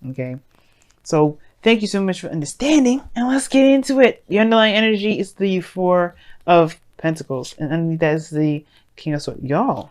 Okay. So thank you so much for understanding, and let's get into it. The underlying energy is the Four of Pentacles, and underneath that is the King of Swords. Y'all,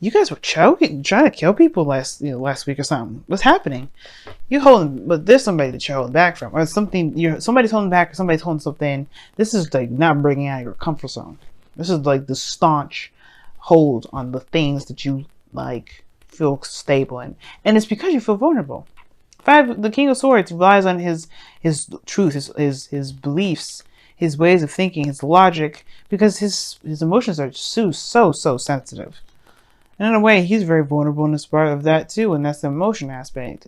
you guys were choking, trying to kill people last week or something. What's happening? You holding, but there's somebody that you're holding back from, or something. Somebody's holding back, or somebody's holding something. This is like not breaking out of your comfort zone. This is like the staunch hold on the things that you like feel stable in, and it's because you feel vulnerable. The King of Swords relies on his truth, his beliefs, his ways of thinking, his logic, because his emotions are so sensitive. And in a way, he's very vulnerable in this part of that too, and that's the emotion aspect.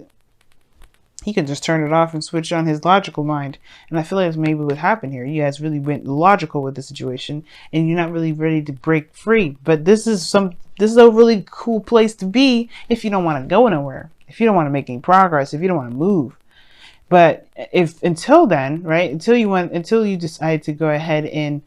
He can just turn it off and switch on his logical mind. And I feel like that's maybe what happened here. You guys really went logical with the situation, and you're not really ready to break free. But this is a really cool place to be if you don't want to go nowhere, if you don't want to make any progress, if you don't want to move. But if until then, right, until you decide to go ahead and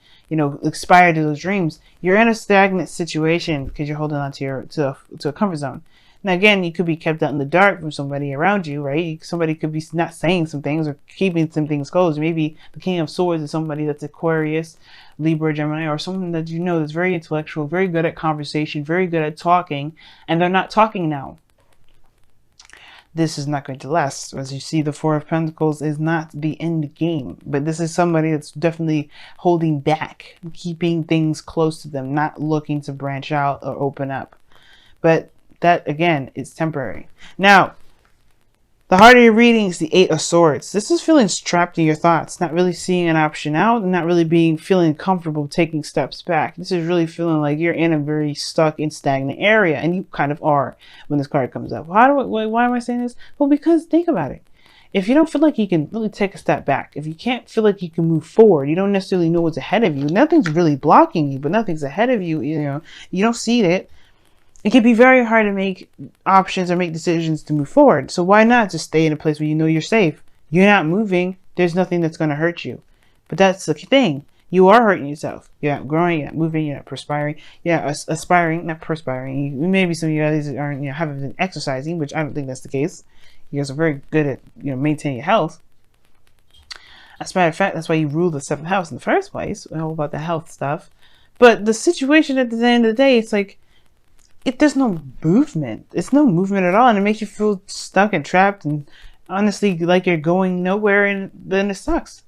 aspire to those dreams, you're in a stagnant situation because you're holding on to a comfort zone. Now, again, you could be kept out in the dark from somebody around you, right? Somebody could be not saying some things or keeping some things closed. Maybe the King of Swords is somebody that's Aquarius, Libra, Gemini, or someone that that's very intellectual, very good at conversation, very good at talking, and they're not talking now. This is not going to last. As you see, the Four of Pentacles is not the end game, but this is somebody that's definitely holding back, keeping things close to them, not looking to branch out or open up. But that, again, is temporary. Now, the heart of your reading is the Eight of Swords. This is feeling trapped in your thoughts, not really seeing an option out, and not really feeling comfortable taking steps back. This is really feeling like you're in a very stuck and stagnant area, and you kind of are when this card comes up. Why am I saying this? Well, because think about it. If you don't feel like you can really take a step back, if you can't feel like you can move forward, you don't necessarily know what's ahead of you. Nothing's really blocking you, but nothing's ahead of you. You don't see it. It can be very hard to make options or make decisions to move forward. So why not just stay in a place where you know you're safe? You're not moving. There's nothing that's going to hurt you. But that's the thing. You are hurting yourself. You're not growing. You're not moving. You're not perspiring. You're not aspiring, not perspiring. Maybe some of you guys aren't, haven't been exercising, which I don't think that's the case. You guys are very good at, maintaining your health. As a matter of fact, that's why you rule the 7th house in the first place. All about the health stuff. But the situation at the end of the day, it's like, there's no movement. It's no movement at all, and it makes you feel stuck and trapped, and honestly, like you're going nowhere, and then it sucks.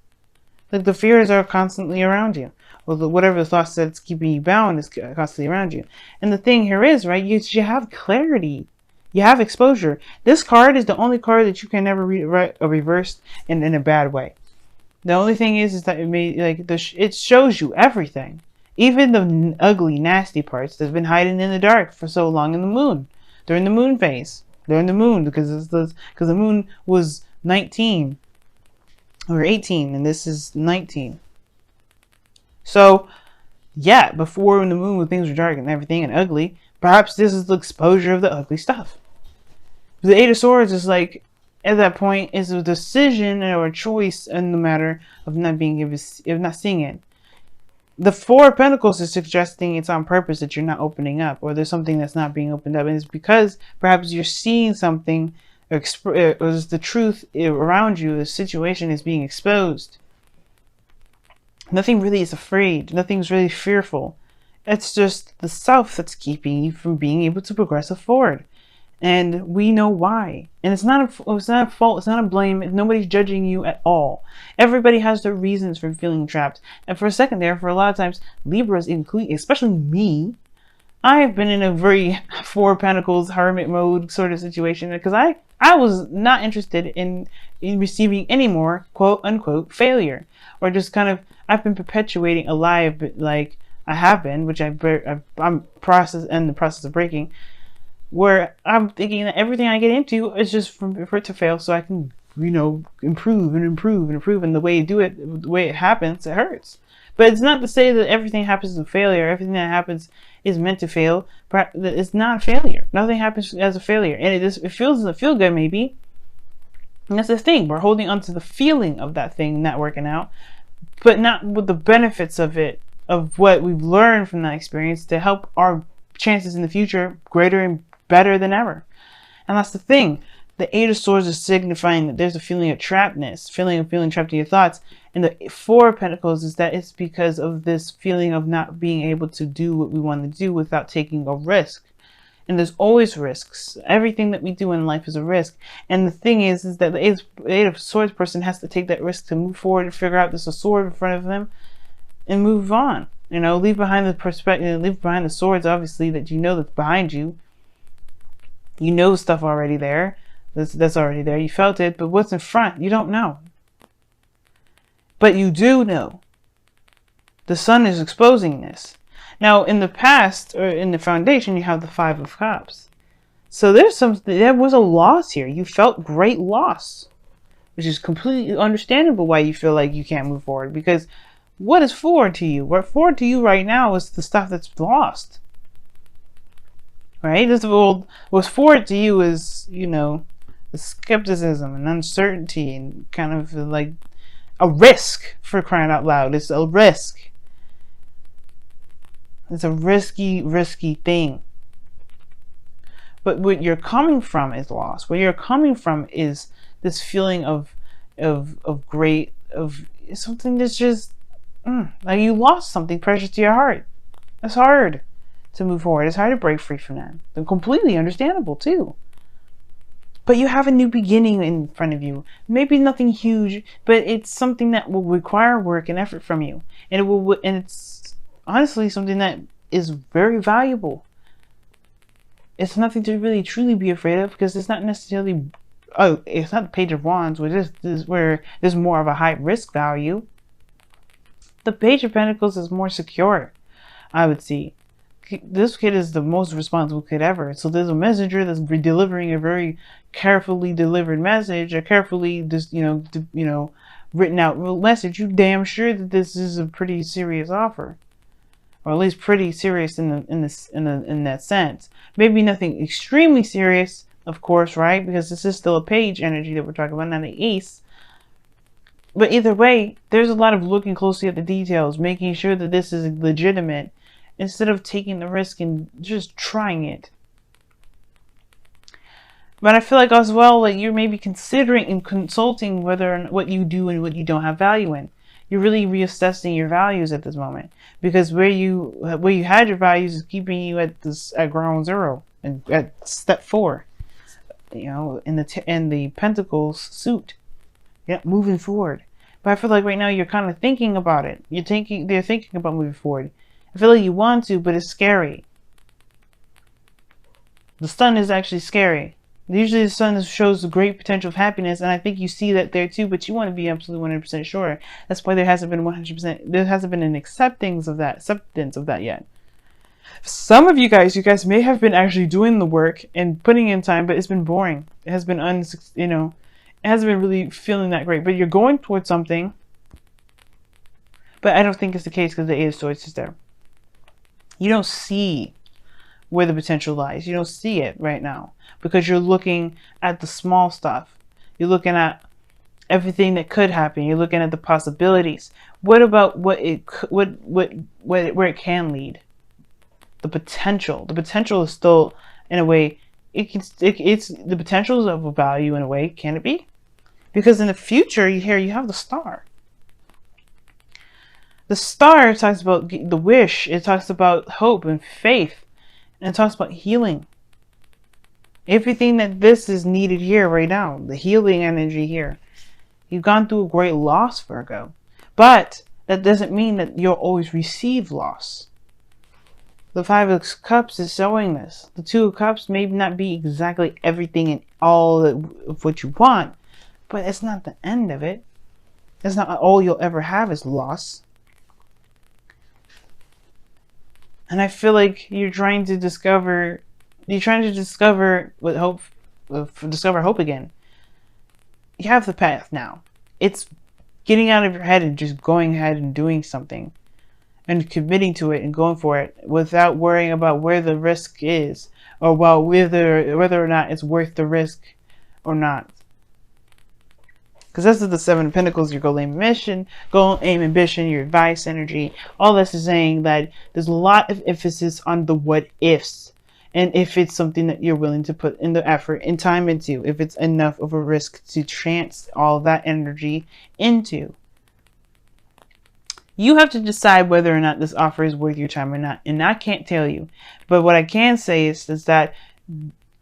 Like the fears are constantly around you, or whatever the thoughts that's keeping you bound is constantly around you. And the thing here is, right? You have clarity, you have exposure. This card is the only card that you can never reverse in a bad way. The only thing is that it shows you everything. Even the ugly, nasty parts that's been hiding in the dark for so long in the moon. During the moon phase. During the moon, because the moon was 19. Or 18, and this is 19. So, yeah, before in the moon when things were dark and everything and ugly, perhaps this is the exposure of the ugly stuff. The Eight of Swords is like, at that point, is a decision or a choice in the matter of not seeing it. The Four of Pentacles is suggesting it's on purpose that you're not opening up, or there's something that's not being opened up, and it's because perhaps you're seeing something, or the truth around you, the situation is being exposed. Nothing really is afraid. Nothing's really fearful. It's just the self that's keeping you from being able to progress forward. And we know why. And it's not a fault. It's not a blame. Nobody's judging you at all. Everybody has their reasons for feeling trapped. And for a second there, for a lot of times, Libras, especially me, I have been in a very Four of Pentacles hermit mode sort of situation because I was not interested in receiving any more quote unquote failure, or just kind of, I've been perpetuating a lie like I have been, which I'm in the process of breaking, where I'm thinking that everything I get into is just for it to fail so I can, improve and improve and improve. And the way you do it, the way it happens, it hurts. But it's not to say that everything happens as a failure. Everything that happens is meant to fail. It's not a failure. Nothing happens as a failure. And it feels feel good maybe. And that's the thing. We're holding on to the feeling of that thing not working out, but not with the benefits of it, of what we've learned from that experience to help our chances in the future greater and better than ever. And that's the thing. The Eight of Swords is signifying that there's a feeling of trappedness, feeling trapped in your thoughts. And the Four of Pentacles is that it's because of this feeling of not being able to do what we want to do without taking a risk. And there's always risks. Everything that we do in life is a risk. And the thing is that the Eight of Swords person has to take that risk to move forward and figure out there's a sword in front of them and move on. You know, leave behind the perspective, leave behind the swords, obviously, that you know that's behind you. You know stuff already there. That's already there. You felt it, but what's in front? You don't know. But you do know. The sun is exposing this. Now, in the past, or in the foundation, you have the Five of Cups. So there was a loss here. You felt great loss, which is completely understandable why you feel like you can't move forward. Because what is forward to you? What forward to you right now is the stuff that's lost. Right? What's forward to you is, you know, the skepticism and uncertainty and kind of like a risk, for crying out loud. It's a risk. It's a risky thing. But what you're coming from is loss. Where you're coming from is this feeling of something that's just like you lost something precious to your heart. It's hard to move forward. It's hard to break free from that. They're completely understandable too. But you have a new beginning in front of you. Maybe nothing huge, but it's something that will require work and effort from you. And it's honestly something that is very valuable. It's nothing to really truly be afraid of, because it's not necessarily, it's not the Page of Wands, where there's more of a high risk value. The Page of Pentacles is more secure, I would see. This kid is the most responsible kid ever. So there's a messenger that's delivering a very carefully delivered message, a carefully written out message. You damn sure that this is a pretty serious offer, or at least pretty serious in that sense. Maybe nothing extremely serious, of course, right? Because this is still a page energy that we're talking about, not an ace. But either way, there's a lot of looking closely at the details, making sure that this is legitimate, instead of taking the risk and just trying it. But I feel like as well, like you're maybe considering and consulting whether what you do and what you don't have value in. You're really reassessing your values at this moment, because where you had your values is keeping you at ground zero and at step 4. You know, in the Pentacles suit. Yeah, moving forward. But I feel like right now you're kind of thinking about it. They're thinking about moving forward. I feel like you want to, but it's scary. The sun is actually scary. Usually the sun shows the great potential of happiness, and I think you see that there too, but you want to be absolutely 100% sure. That's why there hasn't been 100%, there hasn't been an acceptance of that yet. Some of you guys may have been actually doing the work and putting in time, but it's been boring. It has been it hasn't been really feeling that great, but you're going towards something. But I don't think it's the case, because the Eight of Swords is there. You don't see where the potential lies. You don't see it right now, because you're looking at the small stuff. You're looking at everything that could happen. You're looking at the possibilities. What about where it can lead? The potential. The potential is still, in a way, it's the potential is of a value in a way. Can it be? Because in the future, you have the Star. The Star talks about the wish. It talks about hope and faith. And it talks about healing. Everything that this is needed here right now. The healing energy here. You've gone through a great loss, Virgo. But that doesn't mean that you'll always receive loss. The Five of Cups is showing this. The Two of Cups may not be exactly everything and all of what you want. But it's not the end of it. It's not all you'll ever have is loss. And I feel like you're trying to discover what hope, discover hope again. You have the path now. It's getting out of your head and just going ahead and doing something, and committing to it and going for it without worrying about where the risk is, or about whether or not it's worth the risk or not. Because this is the Seven of Pentacles, your goal, aim, ambition, your advice, energy. All this is saying that there's a lot of emphasis on the what ifs. and if it's something that you're willing to put in the effort and time into, if it's enough of a risk to chance all that energy into. You have to decide whether or not this offer is worth your time or not. And I can't tell you. But what I can say is that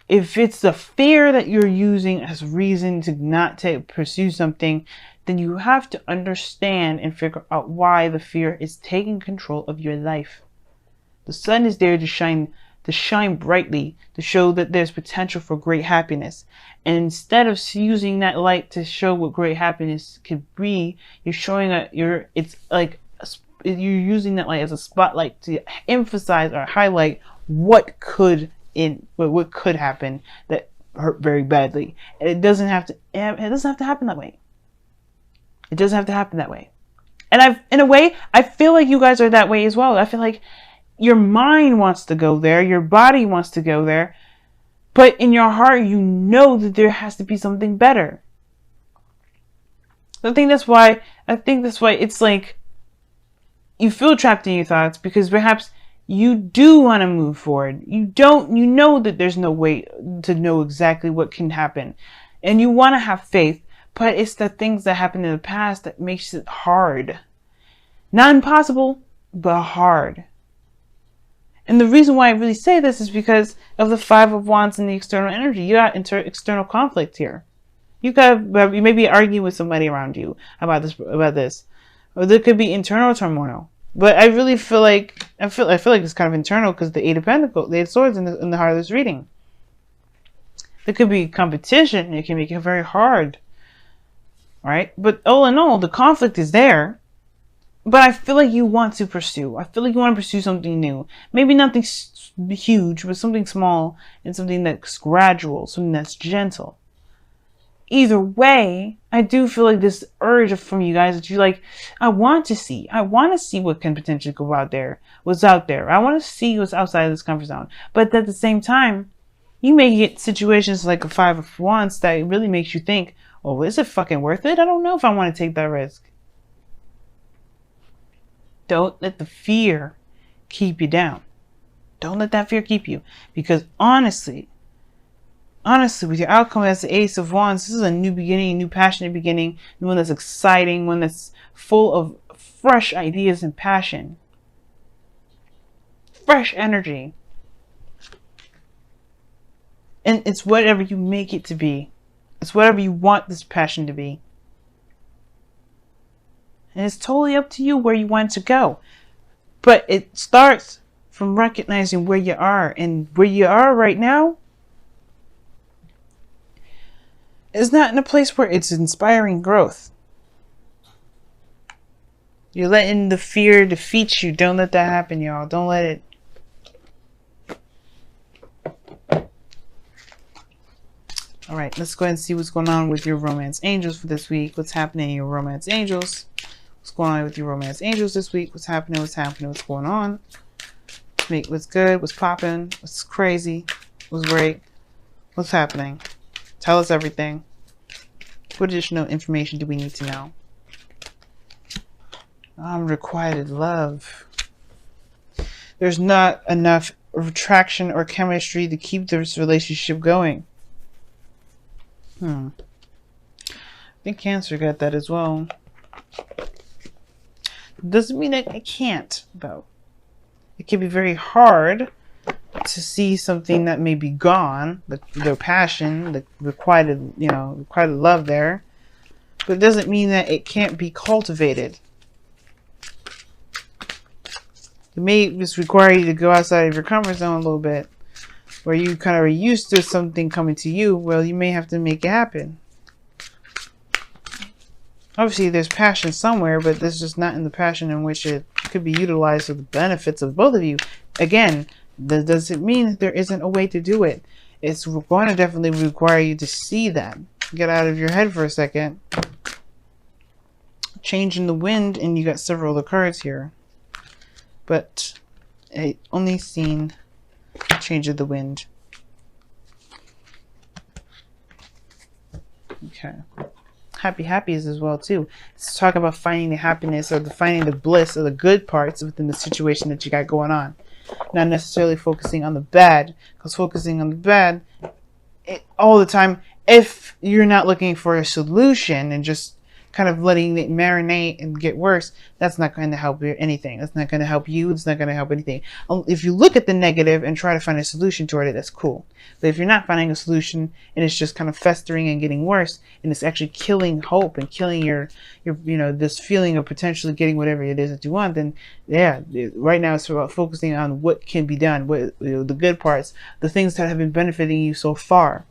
if it's the fear that you're using as reason to not pursue something, then you have to understand and figure out why the fear is taking control of your life. The sun is there to shine brightly, to show that there's potential for great happiness. And instead of using that light to show what great happiness could be, you're showing you're using that light as a spotlight to emphasize or highlight what could happen that hurt very badly. And it doesn't have to happen that way. It doesn't have to happen that way. And in a way, I feel like you guys are that way as well. I feel like your mind wants to go there, your body wants to go there, but in your heart, you know that there has to be something better. I think that's why it's like you feel trapped in your thoughts, because perhaps you do want to move forward. You know that there's no way to know exactly what can happen, and you want to have faith, but it's the things that happened in the past that makes it hard. Not impossible, but hard. And the reason why I really say this is because of the Five of Wands and the external energy. You got external conflict here. You may be arguing with somebody around you about this, or there could be internal turmoil. But I really feel like it's kind of internal, because the Eight of Pentacles, the Eight of Swords in the heart of this reading. There could be competition. It can make it very hard. Right? But all in all, the conflict is there. But I feel like you want to pursue. I feel like you want to pursue something new. Maybe nothing huge, but something small and something that's gradual, something that's gentle. Either way, I do feel like this urge from you guys that you like, I want to see what can potentially go out there, what's out there. I want to see what's outside of this comfort zone. But at the same time, you may get situations like a Five of Wands that really makes you think, oh, is it fucking worth it? I don't know if I want to take that risk. Don't let the fear keep you down. Don't let that fear keep you. Because honestly, with your outcome as the Ace of Wands, this is a new beginning, a new passionate beginning, one that's exciting, one that's full of fresh ideas and passion. Fresh energy. And it's whatever you make it to be. It's whatever you want this passion to be. And it's totally up to you where you want to go. But it starts from recognizing where you are. And where you are right now is not in a place where it's inspiring growth. You're letting the fear defeat you. Don't let that happen, y'all. Don't let it. All right, let's go ahead and see what's going on with your romance angels for this week. What's happening in your romance angels? What's going on with your romance angels this week? What's happening? What's going on? What's good? What's popping? What's crazy? What's great? What's happening? Tell us everything. What additional information do we need to know? Unrequited love. There's not enough attraction or chemistry to keep this relationship going. I think Cancer got that as well. Doesn't mean that it can't, though. It can be very hard to see something that may be gone, their passion, the requited love there. But it doesn't mean that it can't be cultivated. It may just require you to go outside of your comfort zone a little bit, where you kind of are used to something coming to you. Well, you may have to make it happen. Obviously, there's passion somewhere, but this is just not in the passion in which it could be utilized for the benefits of both of you. Again, that doesn't mean that there isn't a way to do it. It's going to definitely require you to see that. Get out of your head for a second. Changing the wind, and you got several other cards here. But I only seen change of the wind. Okay. Happy as well too. It's talking about finding the happiness or finding the bliss or the good parts within the situation that you got going on. not necessarily focusing on the bad, because focusing on the bad all the time, if you're not looking for a solution and just kind of letting it marinate and get worse, that's not going to help you anything. That's not going to help you. It's not going to help anything. If you look at the negative and try to find a solution toward it, that's cool. But if you're not finding a solution and it's just kind of festering and getting worse, and it's actually killing hope and killing your this feeling of potentially getting whatever it is that you want, then yeah, right now it's about focusing on what can be done, what the good parts, the things that have been benefiting you so far.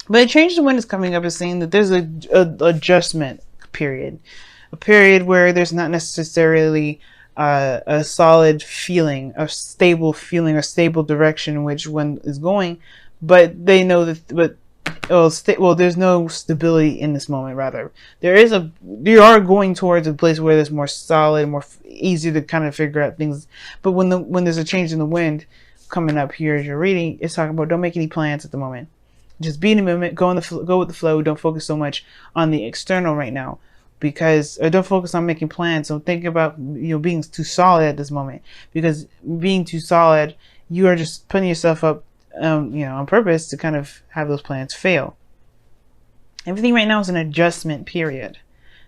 But a change the wind is coming up is saying that there's a adjustment period, a period where there's not necessarily a solid feeling, a stable feeling, a stable direction in which one is going, but they know that. There's no stability in this moment. Rather, you are going towards a place where there's more solid, more easy to kind of figure out things. But when there's a change in the wind coming up here as you're reading, it's talking about don't make any plans at the moment. Just be in the moment, go with the flow. Don't focus so much on the external right now, because don't focus on making plans. Don't think about being too solid at this moment, because being too solid, you are just putting yourself up, on purpose to kind of have those plans fail. Everything right now is an adjustment period,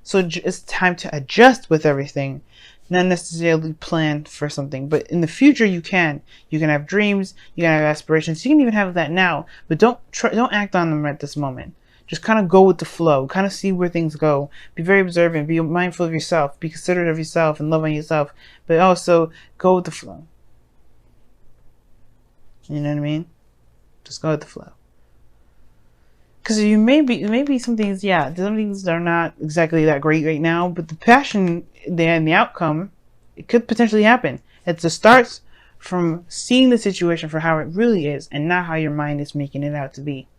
so it's time to adjust with everything. Not necessarily plan for something, but in the future you can have dreams, you can have aspirations, you can even have that now, but don't act on them at this moment. Just kind of go with the flow, kind of see where things go, be very observant, be mindful of yourself, be considerate of yourself and love on yourself, but also go with the flow. You know what I mean? Just go with the flow. Because you maybe some things are not exactly that great right now, but the passion there and the outcome, it could potentially happen. It just starts from seeing the situation for how it really is and not how your mind is making it out to be.